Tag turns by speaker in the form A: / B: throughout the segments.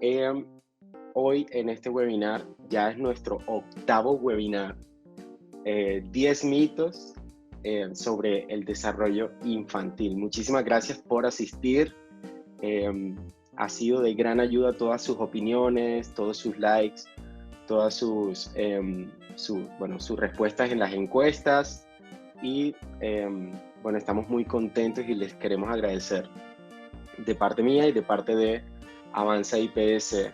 A: Em, Hoy en este webinar ya es nuestro octavo webinar, 10 mitos sobre el desarrollo infantil. Muchísimas gracias por asistir. Em, Ha sido de gran ayuda todas sus opiniones, todos sus likes, todas sus respuestas en las encuestas y bueno, estamos muy contentos y les queremos agradecer de parte mía y de parte de Avanza IPS.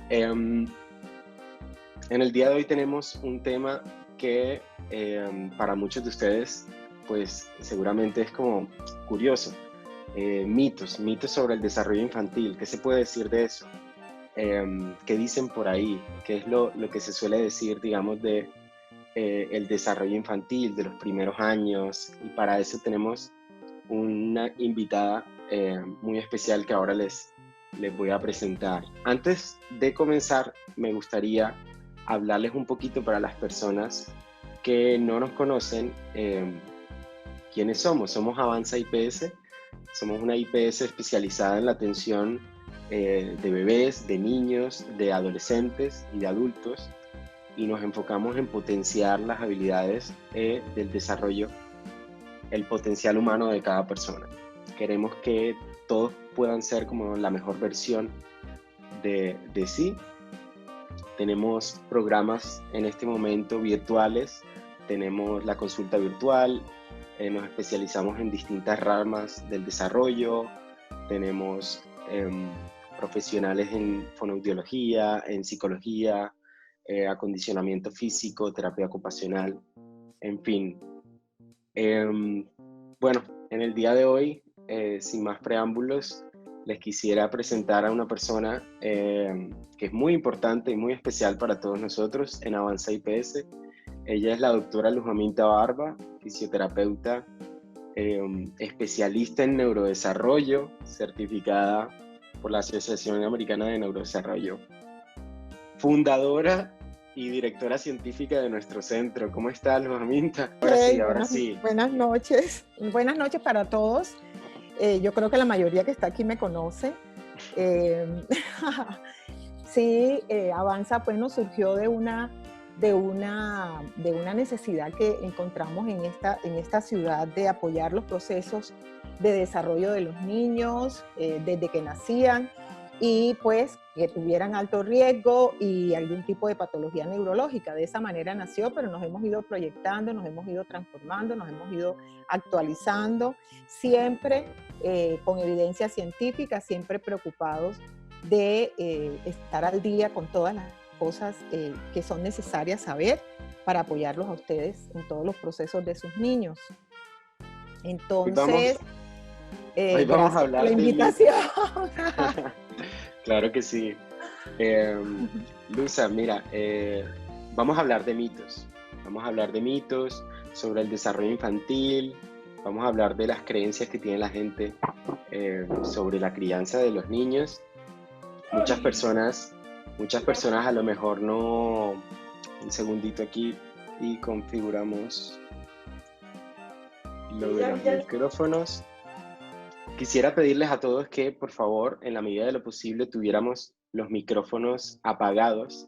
A: En el día de hoy tenemos un tema que para muchos de ustedes pues seguramente es como curioso. Mitos sobre el desarrollo infantil. ¿Qué se puede decir de eso? ¿Qué dicen por ahí? ¿Qué es lo que se suele decir, digamos, de el desarrollo infantil, de los primeros años? Y para eso tenemos una invitada muy especial que ahora les voy a presentar. Antes de comenzar, me gustaría hablarles un poquito para las personas que no nos conocen, quiénes somos. Somos Avanza IPS. Somos una IPS especializada en la atención de bebés, de niños, de adolescentes y de adultos, y nos enfocamos en potenciar las habilidades del desarrollo, el potencial humano de cada persona. Queremos que todos puedan ser como la mejor versión de sí. Tenemos programas en este momento virtuales, tenemos la consulta virtual, nos especializamos en distintas ramas del desarrollo, tenemos profesionales en fonoaudiología, en psicología, acondicionamiento físico, terapia ocupacional, en fin. Bueno, en el día de hoy, sin más preámbulos, les quisiera presentar a una persona que es muy importante y muy especial para todos nosotros en Avanza IPS. Ella es la doctora Luz Aminta Barba, fisioterapeuta, especialista en neurodesarrollo, certificada por la Asociación Americana de Neurodesarrollo, fundadora y directora científica de nuestro centro. ¿Cómo estás, Luz Aminta? Ahora sí.
B: Buenas noches. Buenas noches para todos. Yo creo que la mayoría que está aquí me conoce. Sí, Avanza pues nos surgió de una necesidad que encontramos en esta ciudad de apoyar los procesos de desarrollo de los niños desde que nacían y pues que tuvieran alto riesgo y algún tipo de patología neurológica. De esa manera nació, pero nos hemos ido proyectando, nos hemos ido transformando, nos hemos ido actualizando, siempre con evidencia científica, siempre preocupados de estar al día con todas las cosas que son necesarias saber para apoyarlos a ustedes en todos los procesos de sus niños. Entonces,
A: hoy vamos a hablar
B: por la invitación.
A: Claro que sí. Luza, mira, vamos a hablar de mitos. Vamos a hablar de mitos sobre el desarrollo infantil. Vamos a hablar de las creencias que tiene la gente sobre la crianza de los niños. Muchas personas a lo mejor no... Un segundito aquí y configuramos lo de los micrófonos. Quisiera pedirles a todos que, por favor, en la medida de lo posible, tuviéramos los micrófonos apagados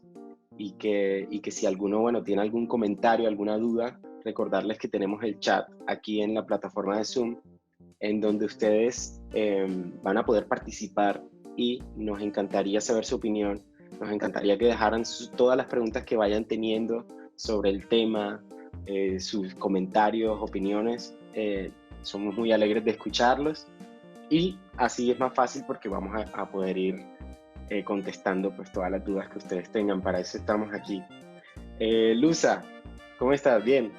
A: y que si alguno, bueno, tiene algún comentario, alguna duda, recordarles que tenemos el chat aquí en la plataforma de Zoom, en donde ustedes van a poder participar y nos encantaría saber su opinión. Nos encantaría que dejaran todas las preguntas que vayan teniendo sobre el tema, sus comentarios, opiniones. Somos muy alegres de escucharlos y así es más fácil porque vamos a poder ir contestando pues todas las dudas que ustedes tengan. Para eso estamos aquí. Luza, ¿cómo estás? ¿Bien?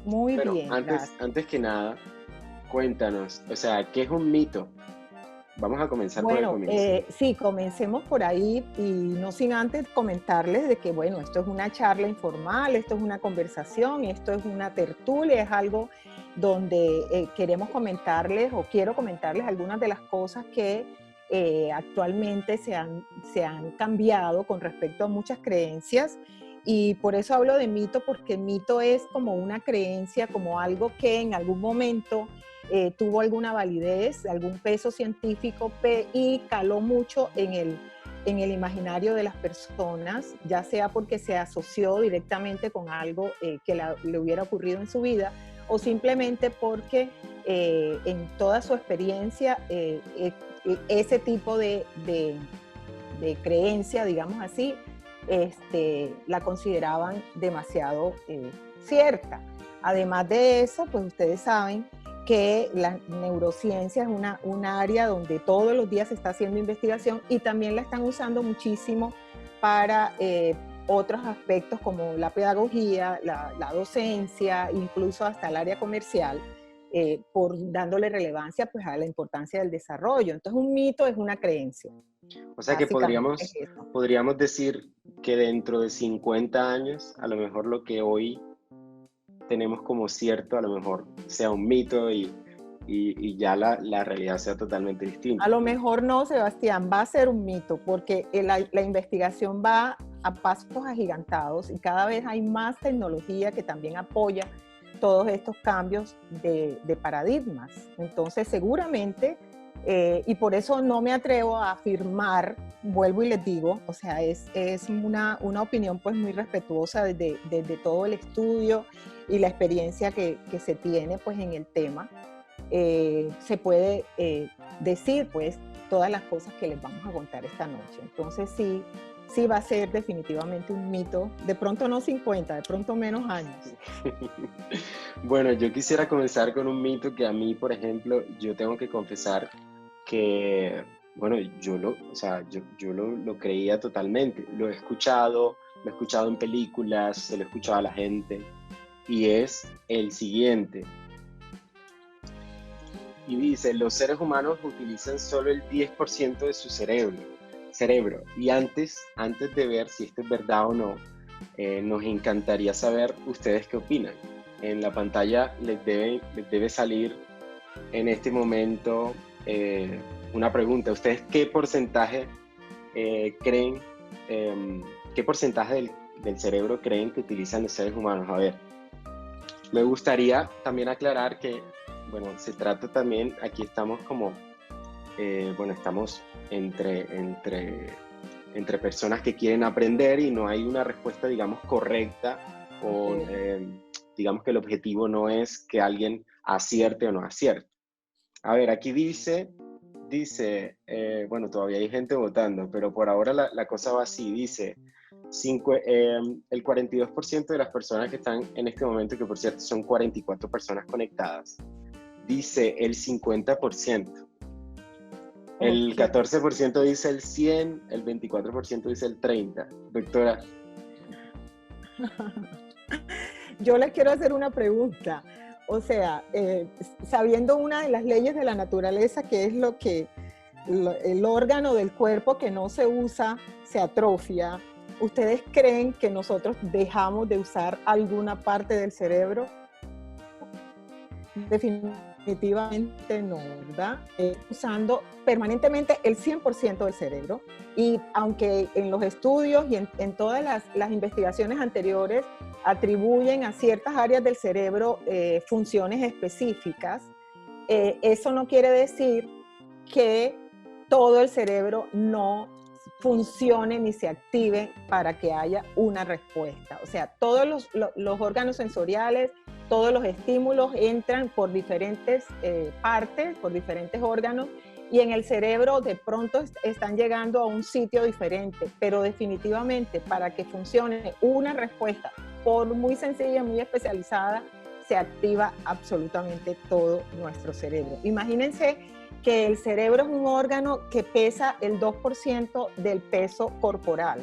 B: Muy bien,
A: antes que nada, cuéntanos, o sea, ¿qué es un mito? Vamos a comenzar por el comienzo.
B: Sí, comencemos por ahí y no sin antes comentarles de que, bueno, esto es una charla informal, esto es una conversación, esto es una tertulia, es algo donde queremos comentarles o quiero comentarles algunas de las cosas que actualmente se han cambiado con respecto a muchas creencias Y por eso hablo de mito, porque mito es como una creencia, como algo que en algún momento tuvo alguna validez, algún peso científico y caló mucho en el imaginario de las personas, ya sea porque se asoció directamente con algo que le hubiera ocurrido en su vida, o simplemente porque en toda su experiencia ese tipo de creencia, digamos así, la consideraban demasiado cierta. Además de eso, pues ustedes saben que la neurociencia es un área donde todos los días se está haciendo investigación y también la están usando muchísimo para otros aspectos como la pedagogía, la docencia, incluso hasta el área comercial, por dándole relevancia pues, a la importancia del desarrollo. Entonces, un mito es una creencia.
A: O sea que podríamos decir que dentro de 50 años, a lo mejor lo que hoy tenemos como cierto, a lo mejor sea un mito y ya la realidad sea totalmente distinta.
B: A lo mejor no, Sebastián, va a ser un mito, porque la investigación va a pasos agigantados y cada vez hay más tecnología que también apoya todos estos cambios de paradigmas. Entonces, seguramente, y por eso no me atrevo a afirmar, vuelvo y les digo, o sea, es una opinión pues muy respetuosa desde todo el estudio y la experiencia que se tiene pues en el tema. Se puede decir pues todas las cosas que les vamos a contar esta noche. Entonces sí va a ser definitivamente un mito, de pronto no 50, de pronto menos años.
A: Bueno, yo quisiera comenzar con un mito que a mí, por ejemplo, yo tengo que confesar que, bueno, yo lo creía totalmente, lo he escuchado en películas, se lo he escuchado a la gente, y es el siguiente. Y dice, los seres humanos utilizan solo el 10% de su cerebro. Y antes de ver si esto es verdad o no, nos encantaría saber ustedes qué opinan. En la pantalla les debe salir en este momento una pregunta. ¿Ustedes qué porcentaje creen, qué porcentaje del cerebro creen que utilizan los seres humanos? A ver, me gustaría también aclarar que, bueno, se trata también, aquí estamos como, estamos entre personas que quieren aprender y no hay una respuesta, digamos, correcta o digamos que el objetivo no es que alguien acierte o no acierte. A ver, aquí dice, bueno, todavía hay gente votando, pero por ahora la cosa va así, dice, el 42% de las personas que están en este momento, que por cierto son 44 personas conectadas, dice el 50%. El 14% dice el 100, el 24% dice el 30%. Doctora.
B: Yo les quiero hacer una pregunta. O sea, sabiendo una de las leyes de la naturaleza, que es el órgano del cuerpo que no se usa, se atrofia, ¿ustedes creen que nosotros dejamos de usar alguna parte del cerebro? Definitivamente no, ¿verdad? Usando permanentemente el 100% del cerebro, y aunque en los estudios y en todas las investigaciones anteriores atribuyen a ciertas áreas del cerebro funciones específicas, eso no quiere decir que todo el cerebro no funcione ni se active para que haya una respuesta. O sea, todos los órganos sensoriales, todos los estímulos entran por diferentes partes, por diferentes órganos, y en el cerebro de pronto están llegando a un sitio diferente, pero definitivamente para que funcione una respuesta, por muy sencilla, muy especializada, se activa absolutamente todo nuestro cerebro. Imagínense que el cerebro es un órgano que pesa el 2% del peso corporal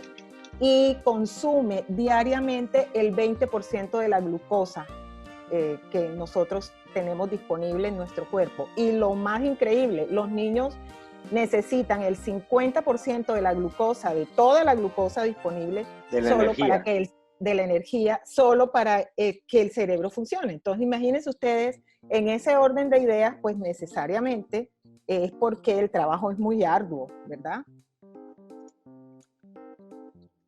B: y consume diariamente el 20% de la glucosa que nosotros tenemos disponible en nuestro cuerpo. Y lo más increíble, los niños necesitan el 50% de la glucosa, de toda la glucosa disponible, de la energía, solo para que el cerebro funcione. Entonces, imagínense ustedes, en ese orden de ideas, pues necesariamente es porque el trabajo es muy arduo, ¿verdad?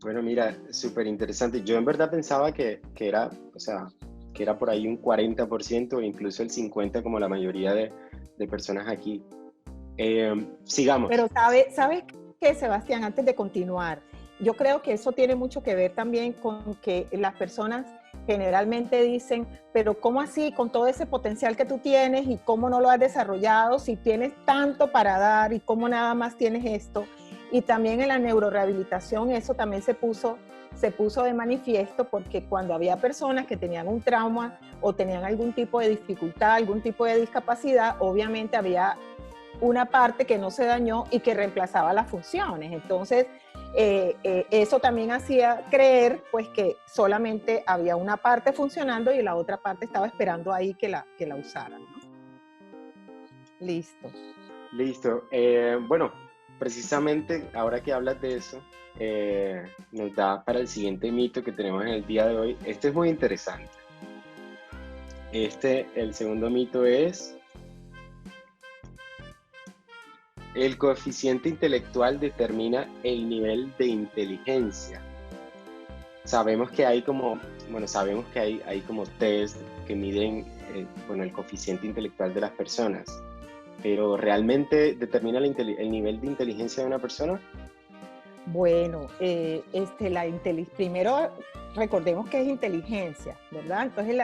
A: Bueno, mira, súper interesante. Yo en verdad pensaba que era, o sea, que era por ahí un 40% o incluso el 50% como la mayoría de personas aquí. Sigamos.
B: Pero ¿sabes qué, Sebastián? Antes de continuar, yo creo que eso tiene mucho que ver también con que las personas generalmente dicen, pero ¿cómo así con todo ese potencial que tú tienes y cómo no lo has desarrollado si tienes tanto para dar y cómo nada más tienes esto? Y también en la neurorehabilitación eso también se puso de manifiesto porque cuando había personas que tenían un trauma o tenían algún tipo de dificultad, algún tipo de discapacidad, obviamente había una parte que no se dañó y que reemplazaba las funciones. Entonces, eso también hacía creer pues que solamente había una parte funcionando y la otra parte estaba esperando ahí que la usaran, ¿no? Listo.
A: Listo. Bueno, precisamente ahora que hablas de eso, nos da para el siguiente mito que tenemos en el día de hoy. Este es muy interesante. El segundo mito es: el coeficiente intelectual determina el nivel de inteligencia. Sabemos que hay como, bueno, sabemos que hay como test que miden, bueno, el coeficiente intelectual de las personas, pero ¿realmente determina el nivel de inteligencia de una persona?
B: Bueno, primero recordemos que es inteligencia, ¿verdad? Entonces,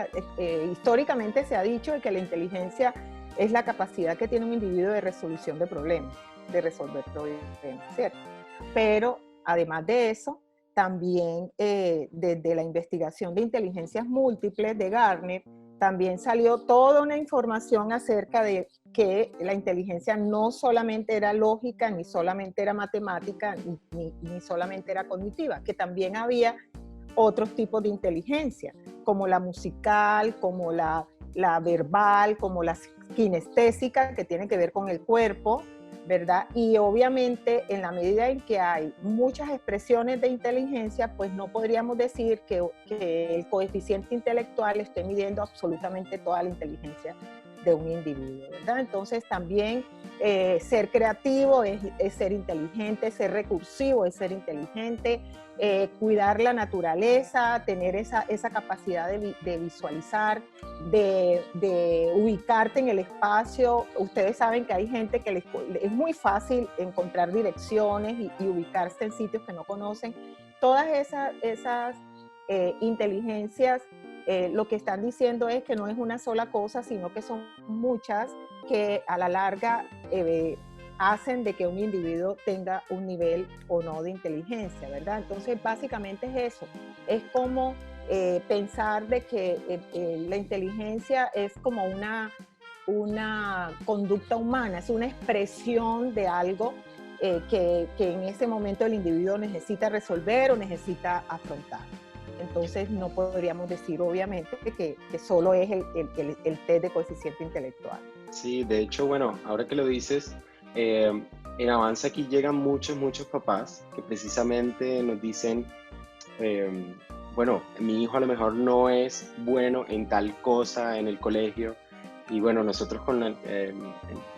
B: históricamente se ha dicho que la inteligencia es la capacidad que tiene un individuo de resolución de problemas, de resolver problemas, ¿cierto? Pero además de eso, también desde la investigación de inteligencias múltiples de Gartner, también salió toda una información acerca de que la inteligencia no solamente era lógica, ni solamente era matemática, ni solamente era cognitiva, que también había otros tipos de inteligencia, como la musical, como la verbal, como la kinestésica, que tiene que ver con el cuerpo, ¿verdad? Y obviamente en la medida en que hay muchas expresiones de inteligencia, pues no podríamos decir que el coeficiente intelectual esté midiendo absolutamente toda la inteligencia de un individuo, ¿verdad? Entonces también ser creativo es ser inteligente, ser recursivo es ser inteligente, cuidar la naturaleza, tener esa capacidad de visualizar, de ubicarte en el espacio. Ustedes saben que hay gente que es muy fácil encontrar direcciones y ubicarse en sitios que no conocen. Todas esas inteligencias lo que están diciendo es que no es una sola cosa, sino que son muchas que a la larga hacen de que un individuo tenga un nivel o no de inteligencia, ¿verdad? Entonces, básicamente es eso, es como pensar de que la inteligencia es como una conducta humana, es una expresión de algo que en ese momento el individuo necesita resolver o necesita afrontar. Entonces no podríamos decir obviamente que solo es el test de coeficiente intelectual.
A: Sí, de hecho, bueno, ahora que lo dices, en Avanza aquí llegan muchos papás que precisamente nos dicen, eh, bueno, mi hijo a lo mejor no es bueno en tal cosa en el colegio, y bueno, nosotros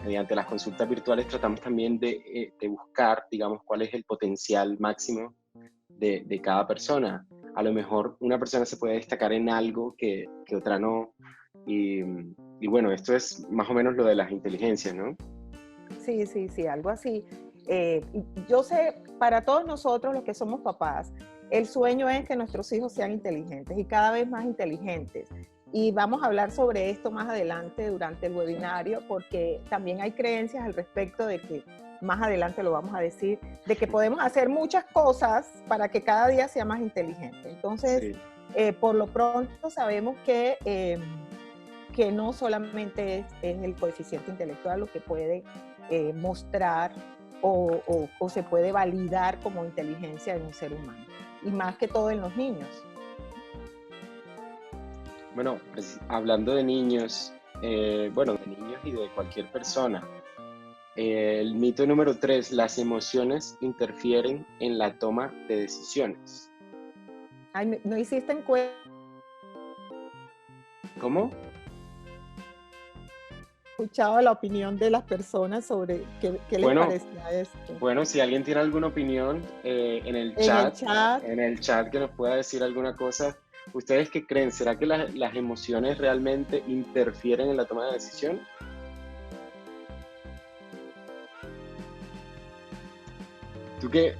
A: mediante las consultas virtuales tratamos también de buscar, digamos, cuál es el potencial máximo de cada persona. A lo mejor una persona se puede destacar en algo que otra no. Y, y bueno, esto es más o menos lo de las inteligencias, ¿no?
B: Sí, sí, sí, algo así. Yo sé, para todos nosotros los que somos papás, el sueño es que nuestros hijos sean inteligentes y cada vez más inteligentes. Y vamos a hablar sobre esto más adelante durante el webinario, porque también hay creencias al respecto de que, más adelante lo vamos a decir, de que podemos hacer muchas cosas para que cada día sea más inteligente. Entonces,
A: Sí.
B: por lo pronto sabemos que no solamente es el coeficiente intelectual lo que puede mostrar o se puede validar como inteligencia de un ser humano, y más que todo en los niños.
A: Bueno, pues, hablando de niños, bueno, de niños y de cualquier persona, el mito número 3: las emociones interfieren en la toma de decisiones.
B: Ay, ¿no hiciste encuesta
A: ¿Cómo?
B: escuchado la opinión de las personas sobre qué les
A: Bueno,
B: parecía esto.
A: bueno, si alguien tiene alguna opinión
B: En el chat,
A: en el chat que nos pueda decir alguna cosa, ¿ustedes qué creen? ¿Será que las emociones realmente interfieren en la toma de decisión? ¿Tú qué?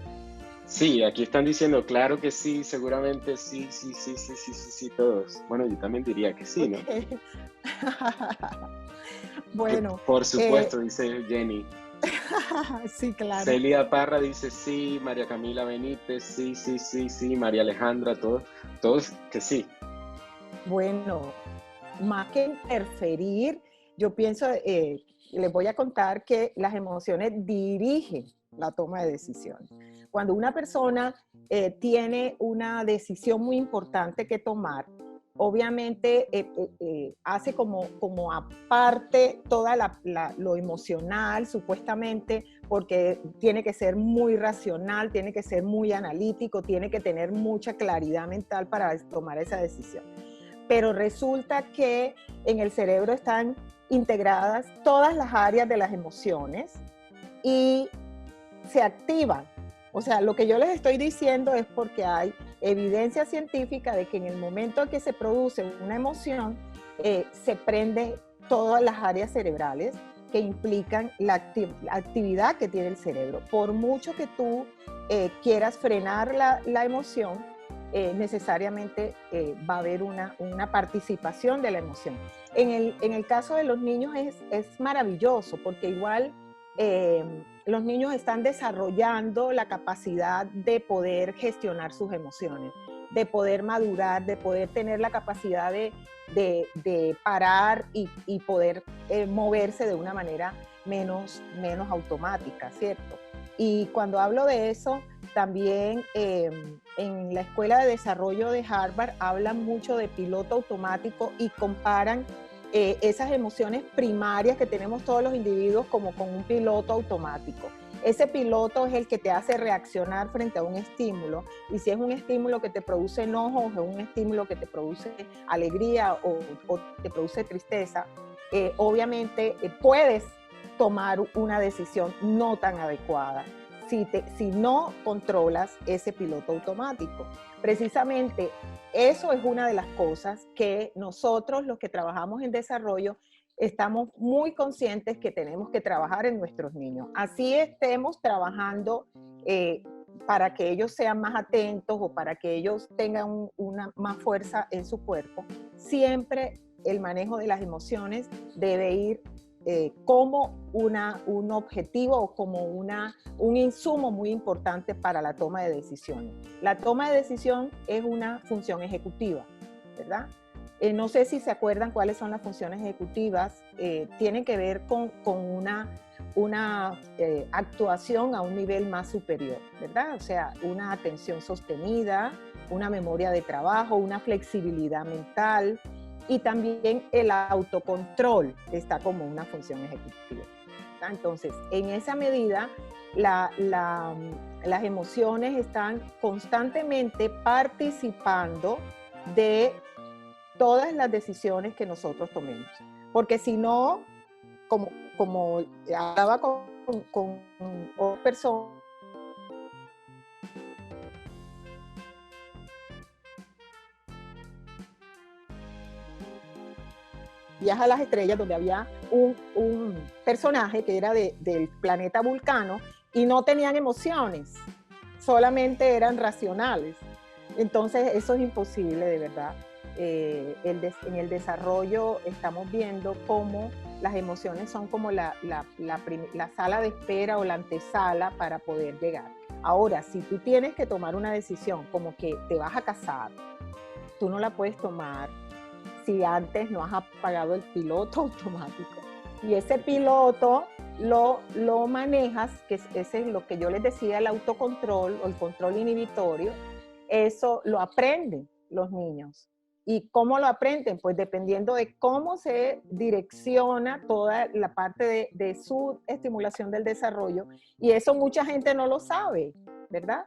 A: Sí, aquí están diciendo, claro que sí, seguramente sí, sí, sí, sí, sí, sí, sí, todos. Bueno, yo también diría que sí, ¿no?
B: ok.
A: Que
B: Bueno,
A: por
B: eh,
A: supuesto, dice Jenny.
B: sí, claro.
A: Celia Parra dice sí, María Camila Benítez, sí, sí, sí, sí, María Alejandra, todos que sí.
B: Bueno, más que interferir, yo pienso, les voy a contar que las emociones dirigen la toma de decisiones. Cuando una persona tiene una decisión muy importante que tomar, obviamente hace como aparte toda lo emocional, supuestamente, porque tiene que ser muy racional, tiene que ser muy analítico, tiene que tener mucha claridad mental para tomar esa decisión. Pero resulta que en el cerebro están integradas todas las áreas de las emociones y se activan. O sea, lo que yo les estoy diciendo es porque hay evidencia científica de que en el momento en que se produce una emoción, se prende todas las áreas cerebrales que implican la actividad que tiene el cerebro. Por mucho que tú quieras frenar la emoción, necesariamente va a haber una participación de la emoción. En el caso de los niños es maravilloso porque igual los niños están desarrollando la capacidad de poder gestionar sus emociones, de poder madurar, de poder tener la capacidad de parar y poder moverse de una manera menos automática, ¿cierto? Y cuando hablo de eso, también en la Escuela de Desarrollo de Harvard hablan mucho de piloto automático y comparan esas emociones primarias que tenemos todos los individuos como con un piloto automático. Ese piloto es el que te hace reaccionar frente a un estímulo, y si es un estímulo que te produce enojo o es un estímulo que te produce alegría o te produce tristeza, obviamente puedes tomar una decisión no tan adecuada si no controlas ese piloto automático. Precisamente eso es una de las cosas que nosotros, los que trabajamos en desarrollo, estamos muy conscientes que tenemos que trabajar en nuestros niños. Así estemos trabajando para que ellos sean más atentos o para que ellos tengan una más fuerza en su cuerpo. Siempre el manejo de las emociones debe ir como un objetivo o como un insumo muy importante para la toma de decisiones. La toma de decisión es una función ejecutiva, ¿verdad? No sé si se acuerdan cuáles son las funciones ejecutivas. Tienen que ver con una actuación a un nivel más superior, ¿verdad? O sea, una atención sostenida, una memoria de trabajo, una flexibilidad mental, y también el autocontrol está como una función ejecutiva. Entonces, en esa medida, las emociones están constantemente participando de todas las decisiones que nosotros tomemos. Porque si no, como hablaba con otras personas, Viaja a las Estrellas, donde había un personaje que era del planeta Vulcano y no tenían emociones, solamente eran racionales. Entonces eso es imposible, de verdad. En el desarrollo estamos viendo cómo las emociones son como la sala de espera o la antesala para poder llegar. Ahora, si tú tienes que tomar una decisión como que te vas a casar, tú no la puedes tomar si antes no has apagado el piloto automático. Y ese piloto lo manejas, que ese es lo que yo les decía, el autocontrol o el control inhibitorio. Eso lo aprenden los niños. ¿Y cómo lo aprenden? Pues dependiendo de cómo se direcciona toda la parte de su estimulación del desarrollo. Y eso mucha gente no lo sabe, ¿verdad?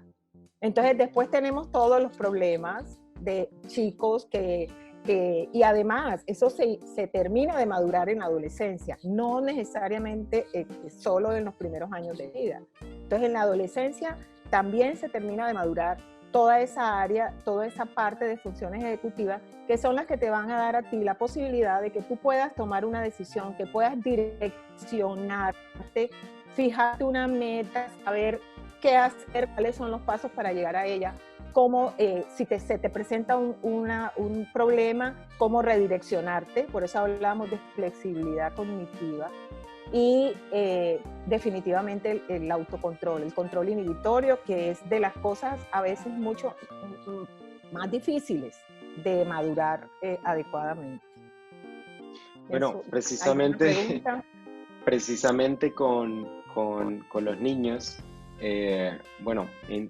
B: Entonces después tenemos todos los problemas de chicos que Y además, eso se termina de madurar en la adolescencia, no necesariamente solo en los primeros años de vida. Entonces, en la adolescencia también se termina de madurar toda esa área, toda esa parte de funciones ejecutivas, que son las que te van a dar a ti la posibilidad de que tú puedas tomar una decisión, que puedas direccionarte, fijarte una meta, saber qué hacer, cuáles son los pasos para llegar a ella, cómo, si se te presenta un problema, cómo redireccionarte. Por eso hablamos de flexibilidad cognitiva. Y definitivamente el autocontrol, el control inhibitorio, que es de las cosas a veces mucho más difíciles de madurar adecuadamente.
A: Bueno, precisamente con los niños, bueno,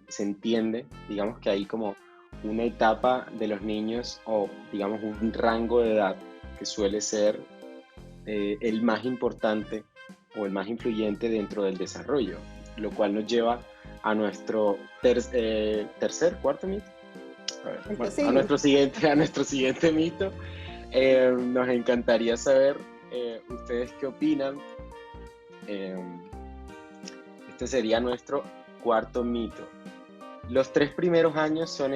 A: se entiende, digamos que hay como una etapa de los niños o digamos un rango de edad que suele ser el más importante o el más influyente dentro del desarrollo, lo cual nos lleva a nuestro cuarto mito. A nuestro siguiente mito. Nos encantaría saber ustedes qué opinan. Este sería nuestro cuarto mito. Los 3 primeros años son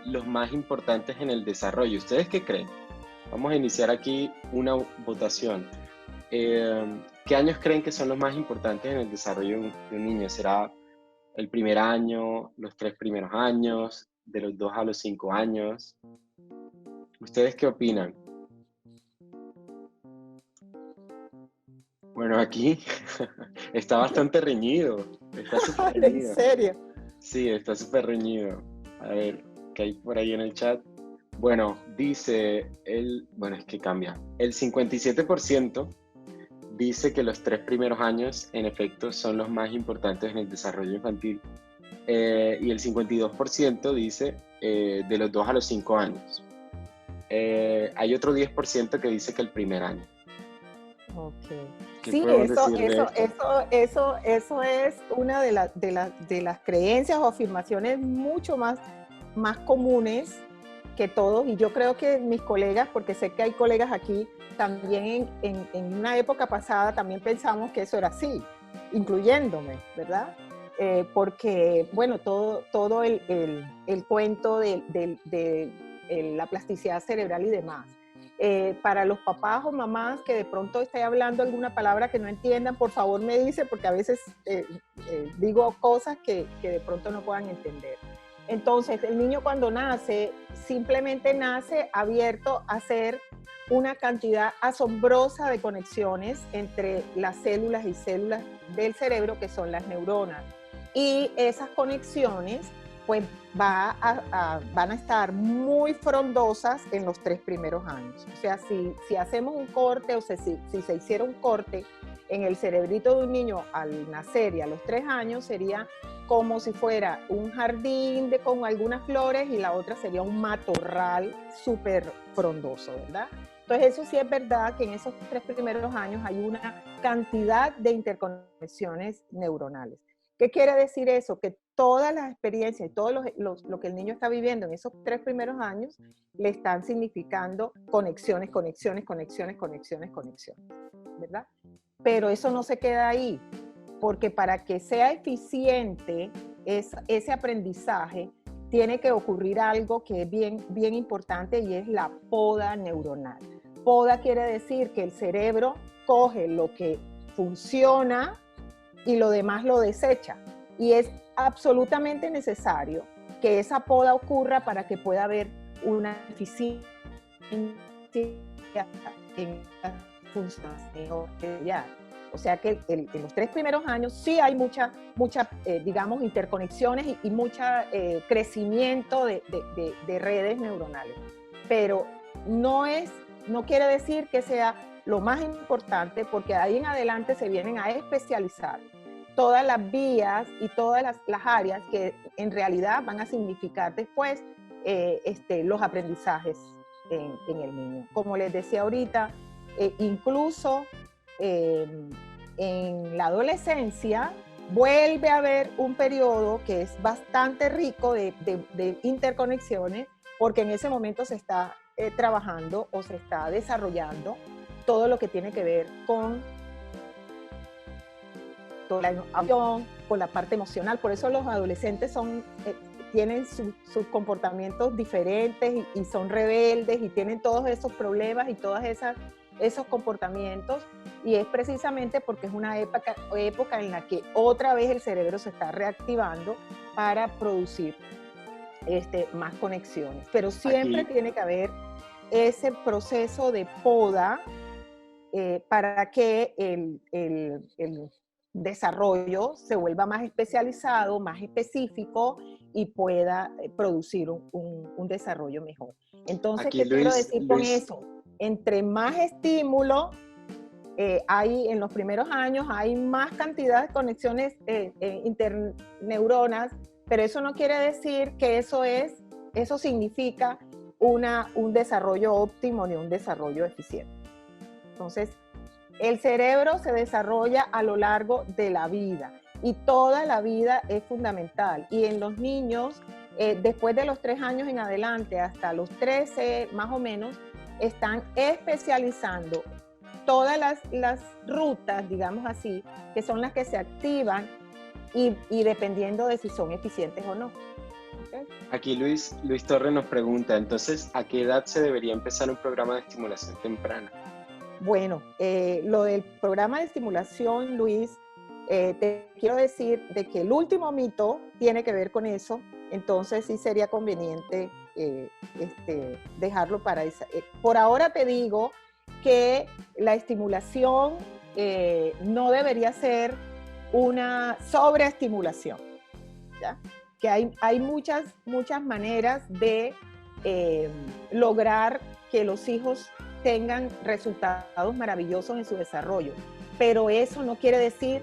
A: los más importantes en el desarrollo. ¿Ustedes qué creen? Vamos a iniciar aquí una votación. ¿Qué años creen que son los más importantes en el desarrollo de un niño? ¿Será el primer año, los 3 primeros años, de los 2 a los 5 años? ¿Ustedes qué opinan? Bueno, aquí está bastante reñido. Está súper reñido.
B: ¿En serio?
A: Sí, está súper reñido. A ver, ¿qué hay por ahí en el chat? Bueno, dice bueno, es que cambia. El 57% dice que los 3 primeros años, en efecto, son los más importantes en el desarrollo infantil. Y el 52% dice de los 2 a los 5 años. Hay otro 10% que dice que el primer año.
B: Ok.
A: ¿Qué
B: Sí, eso es una de las creencias o afirmaciones mucho más comunes que todos, y yo creo que mis colegas, porque sé que hay colegas aquí, también en una época pasada también pensamos que eso era así, incluyéndome, ¿verdad? Porque, bueno, todo el cuento de la plasticidad cerebral y demás. Para los papás o mamás que de pronto esté hablando alguna palabra que no entiendan, por favor me dice, porque a veces digo cosas que de pronto no puedan entender. Entonces, el niño cuando nace, simplemente nace abierto a hacer una cantidad asombrosa de conexiones entre las células y células del cerebro, que son las neuronas. Y esas conexiones, pues, van a estar muy frondosas en los 3 primeros años. O sea, si hacemos un corte, o sea, si se hiciera un corte en el cerebrito de un niño al nacer y a los 3 años, sería como si fuera un jardín con algunas flores y la otra sería un matorral súper frondoso, ¿verdad? Entonces eso sí es verdad que en esos 3 primeros años hay una cantidad de interconexiones neuronales. ¿Qué quiere decir eso? Que todas las experiencias y todo lo que el niño está viviendo en esos 3 primeros años le están significando conexiones, ¿verdad? Pero eso no se queda ahí, porque para que sea eficiente ese aprendizaje, tiene que ocurrir algo que es bien importante, y es la poda neuronal. Poda quiere decir que el cerebro coge lo que funciona y lo demás lo desecha. Y es absolutamente necesario que esa poda ocurra para que pueda haber una eficiencia en la función. O sea que en los 3 primeros años sí hay mucha digamos, interconexiones y mucho crecimiento de redes neuronales. Pero no quiere decir que sea lo más importante, porque de ahí en adelante se vienen a especializar todas las vías y todas las áreas que en realidad van a significar después los aprendizajes en el niño. Como les decía ahorita, incluso en la adolescencia vuelve a haber un periodo que es bastante rico de interconexiones, porque en ese momento se está trabajando o se está desarrollando todo lo que tiene que ver con toda la emoción, con la parte emocional. Por eso los adolescentes tienen sus comportamientos diferentes y son rebeldes y tienen todos esos problemas y todos esos comportamientos, y es precisamente porque es una época en la que otra vez el cerebro se está reactivando para producir más conexiones. Pero siempre tiene que haber ese proceso de poda para que el desarrollo se vuelva más especializado, más específico y pueda producir un desarrollo mejor. Entonces,
A: aquí,
B: ¿qué quiero decir con eso? Entre más estímulo hay en los primeros años, hay más cantidad de conexiones interneuronas, pero eso no quiere decir que eso significa un desarrollo óptimo ni un desarrollo eficiente. Entonces, el cerebro se desarrolla a lo largo de la vida y toda la vida es fundamental. Y en los niños, después de los 3 años en adelante, hasta los 13 más o menos, están especializando todas las rutas, digamos así, que son las que se activan y dependiendo de si son eficientes o no. ¿Okay?
A: Aquí Luis Torres nos pregunta, entonces, ¿a qué edad se debería empezar un programa de estimulación temprana?
B: Bueno, lo del programa de estimulación, Luis, te quiero decir de que el último mito tiene que ver con eso, entonces sí sería conveniente dejarlo para esa. Por ahora te digo que la estimulación no debería ser una sobreestimulación, ¿ya? Que hay muchas maneras de lograr que los hijos tengan resultados maravillosos en su desarrollo, pero eso no quiere decir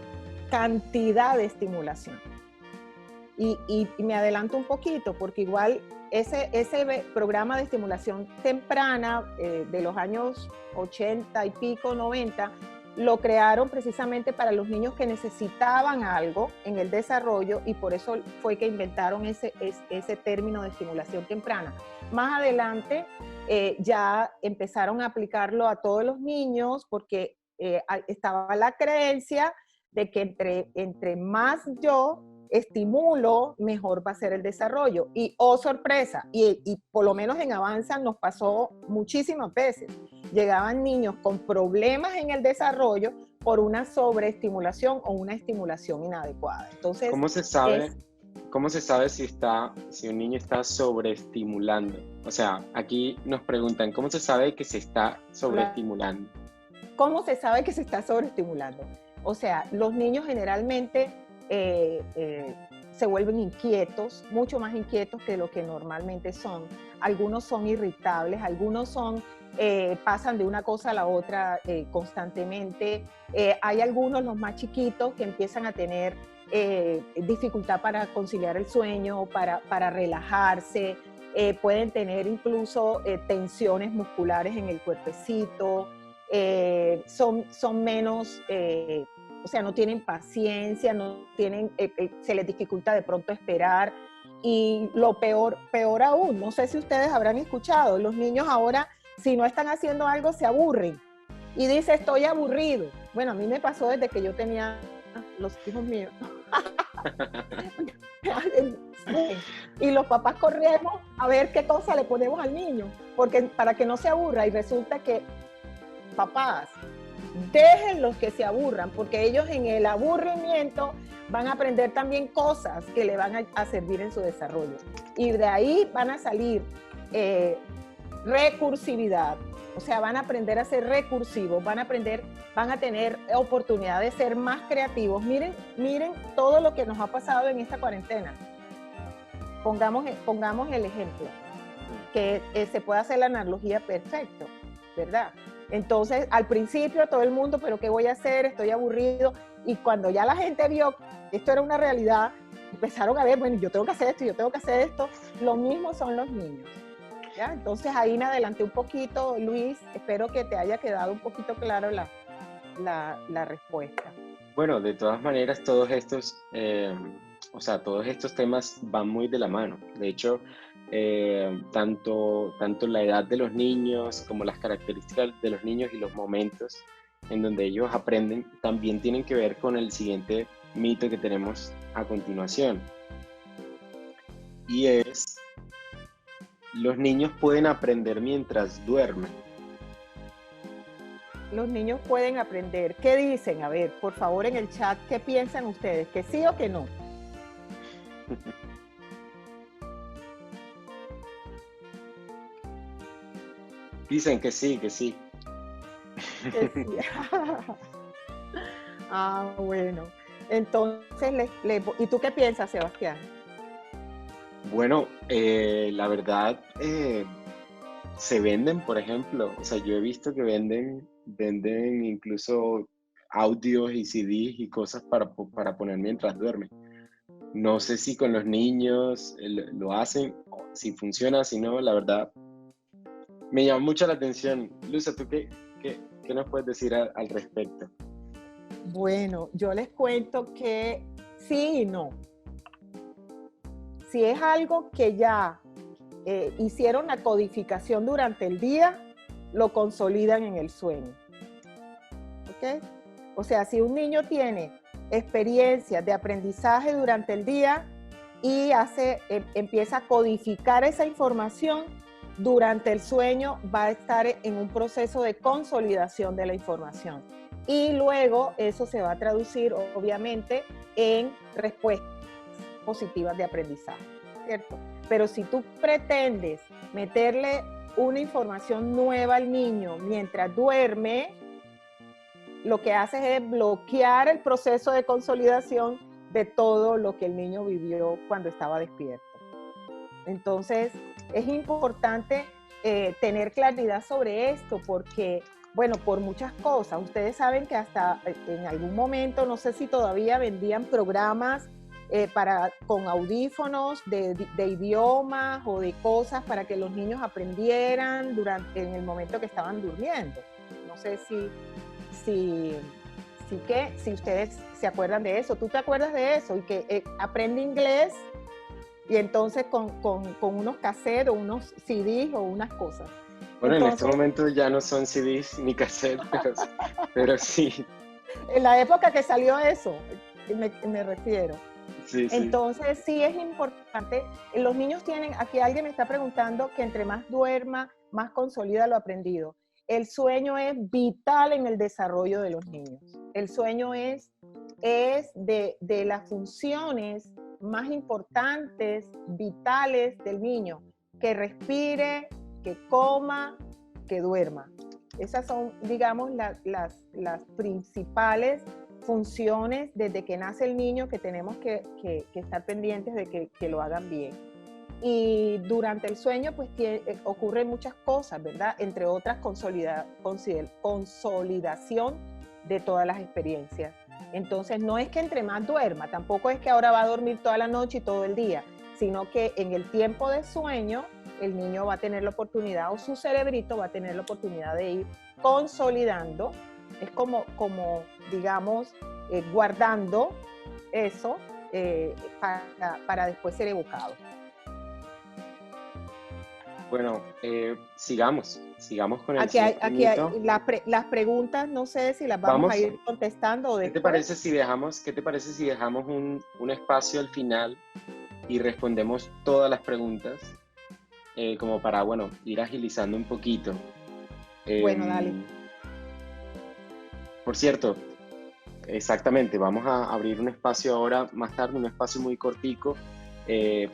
B: cantidad de estimulación. Y me adelanto un poquito, porque igual ese programa de estimulación temprana de los años 80 y pico, 90, lo crearon precisamente para los niños que necesitaban algo en el desarrollo, y por eso fue que inventaron ese término de estimulación temprana. Más adelante ya empezaron a aplicarlo a todos los niños porque estaba la creencia de que entre más yo estimulo, mejor va a ser el desarrollo. Y oh sorpresa, y por lo menos en Avanza nos pasó muchísimas veces. Llegaban niños con problemas en el desarrollo por una sobreestimulación o una estimulación inadecuada. Entonces,
A: ¿cómo se sabe si un niño está sobreestimulando? O sea, aquí nos preguntan, ¿cómo se sabe que se está sobreestimulando?
B: ¿Cómo se sabe que se está sobreestimulando? O sea, los niños generalmente se vuelven inquietos, mucho más inquietos que lo que normalmente son. Algunos son irritables, algunos pasan de una cosa a la otra constantemente. Hay algunos, los más chiquitos, que empiezan a tener dificultad para conciliar el sueño, para relajarse, pueden tener incluso tensiones musculares en el cuerpecito, son menos... o sea, no tienen paciencia, se les dificulta de pronto esperar. Y lo peor aún, no sé si ustedes habrán escuchado, los niños ahora, si no están haciendo algo, se aburren. Y dice, estoy aburrido. Bueno, a mí me pasó desde que yo tenía los hijos míos. Y los papás corremos a ver qué cosa le ponemos al niño, porque para que no se aburra. Y resulta que, papás, déjenlos que se aburran, porque ellos en el aburrimiento van a aprender también cosas que le van a servir en su desarrollo. Y de ahí van a salir recursividad, o sea, van a aprender a ser recursivos, van a tener oportunidad de ser más creativos. Miren todo lo que nos ha pasado en esta cuarentena. Pongamos el ejemplo, que se puede hacer la analogía perfecto, ¿verdad? Entonces, al principio todo el mundo, ¿pero qué voy a hacer? Estoy aburrido. Y cuando ya la gente vio que esto era una realidad, empezaron a ver, bueno, yo tengo que hacer esto, yo tengo que hacer esto. Lo mismo son los niños, ¿ya? Entonces, ahí me adelanté un poquito, Luis. Espero que te haya quedado un poquito claro la respuesta.
A: Bueno, de todas maneras, todos estos o sea, todos estos temas van muy de la mano. De hecho, tanto la edad de los niños como las características de los niños y los momentos en donde ellos aprenden también tienen que ver con el siguiente mito que tenemos a continuación. Y es, los niños pueden aprender mientras duermen.
B: Los niños pueden aprender. ¿Qué dicen? A ver, por favor, en el chat, ¿qué piensan ustedes? ¿Que sí o que no?
A: Dicen que sí, que sí.
B: Que sí. Ah, bueno. Entonces, ¿y tú qué piensas, Sebastián?
A: Bueno, la verdad, se venden, por ejemplo, o sea, yo he visto que venden incluso audios y CDs y cosas para poner mientras duermen. No sé si con los niños lo hacen, o si funciona, si no, la verdad, me llama mucho la atención. Luisa, ¿tú qué nos puedes decir al respecto?
B: Bueno, yo les cuento que sí y no. Si es algo que ya hicieron la codificación durante el día, lo consolidan en el sueño. ¿Ok? O sea, si un niño tiene experiencias de aprendizaje durante el día y empieza a codificar esa información, durante el sueño va a estar en un proceso de consolidación de la información. Y luego eso se va a traducir, obviamente, en respuestas positivas de aprendizaje, ¿cierto? Pero si tú pretendes meterle una información nueva al niño mientras duerme, lo que haces es bloquear el proceso de consolidación de todo lo que el niño vivió cuando estaba despierto. Entonces, es importante tener claridad sobre esto porque, bueno, por muchas cosas. Ustedes saben que hasta en algún momento, no sé si todavía vendían programas con audífonos de idiomas o de cosas para que los niños aprendieran en el momento que estaban durmiendo. No sé si ustedes se acuerdan de eso. ¿Tú te acuerdas de eso? Y que aprende inglés y entonces con unos cassettes o unos CDs o unas cosas.
A: Bueno,
B: Entonces,
A: en este momento ya no son CDs ni cassettes, pero sí.
B: En la época que salió eso, me refiero.
A: Sí, sí.
B: Entonces, sí es importante. Los niños tienen, aquí alguien me está preguntando que entre más duerma, más consolida lo aprendido. El sueño es vital en el desarrollo de los niños. El sueño es de las funciones más importantes, vitales del niño. Que respire, que coma, que duerma. Esas son, digamos, las principales funciones desde que nace el niño que tenemos que estar pendientes de que lo hagan bien. Y durante el sueño pues ocurren muchas cosas, ¿verdad? Entre otras consolidación de todas las experiencias. Entonces no es que entre más duerma, tampoco es que ahora va a dormir toda la noche y todo el día, sino que en el tiempo de sueño el niño va a tener la oportunidad o su cerebrito va a tener la oportunidad de ir consolidando. Es como digamos, guardando eso para después ser evocado.
A: Bueno, sigamos con el
B: Aquí
A: siguiente mito.
B: las preguntas, no sé si las vamos a ir contestando o después.
A: ¿Qué te parece si dejamos un espacio al final y respondemos todas las preguntas? Como para, bueno, ir agilizando un poquito.
B: Bueno, dale.
A: Por cierto, exactamente, vamos a abrir un espacio ahora, más tarde, un espacio muy cortico,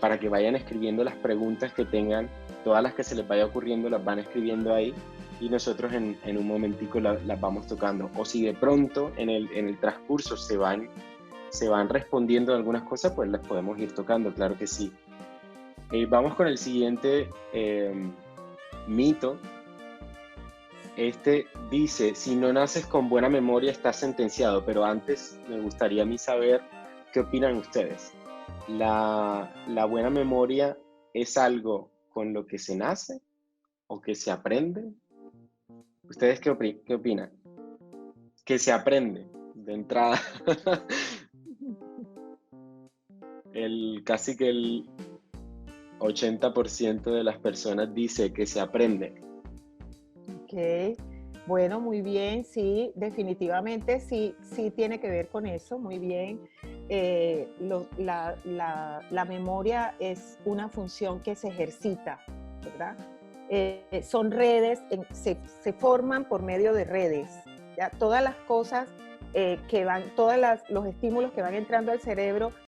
A: para que vayan escribiendo las preguntas que tengan, todas las que se les vaya ocurriendo las van escribiendo ahí y nosotros en un momentico las vamos tocando. O si de pronto en el transcurso se van respondiendo algunas cosas, pues las podemos ir tocando, claro que sí. Vamos con el siguiente mito. Este dice, si no naces con buena memoria estás sentenciado, pero antes me gustaría a mí saber qué opinan ustedes. ¿La buena memoria es algo con lo que se nace o que se aprende? ¿Ustedes qué opinan? Que se aprende de entrada. casi que el 80% de las personas dice que se aprende.
B: Ok, bueno, muy bien, sí, definitivamente sí, sí tiene que ver con eso, muy bien. La memoria es una función que se ejercita, ¿verdad? Son redes, se forman por medio de redes, ¿ya? Todas las cosas que van, los estímulos que van entrando al cerebro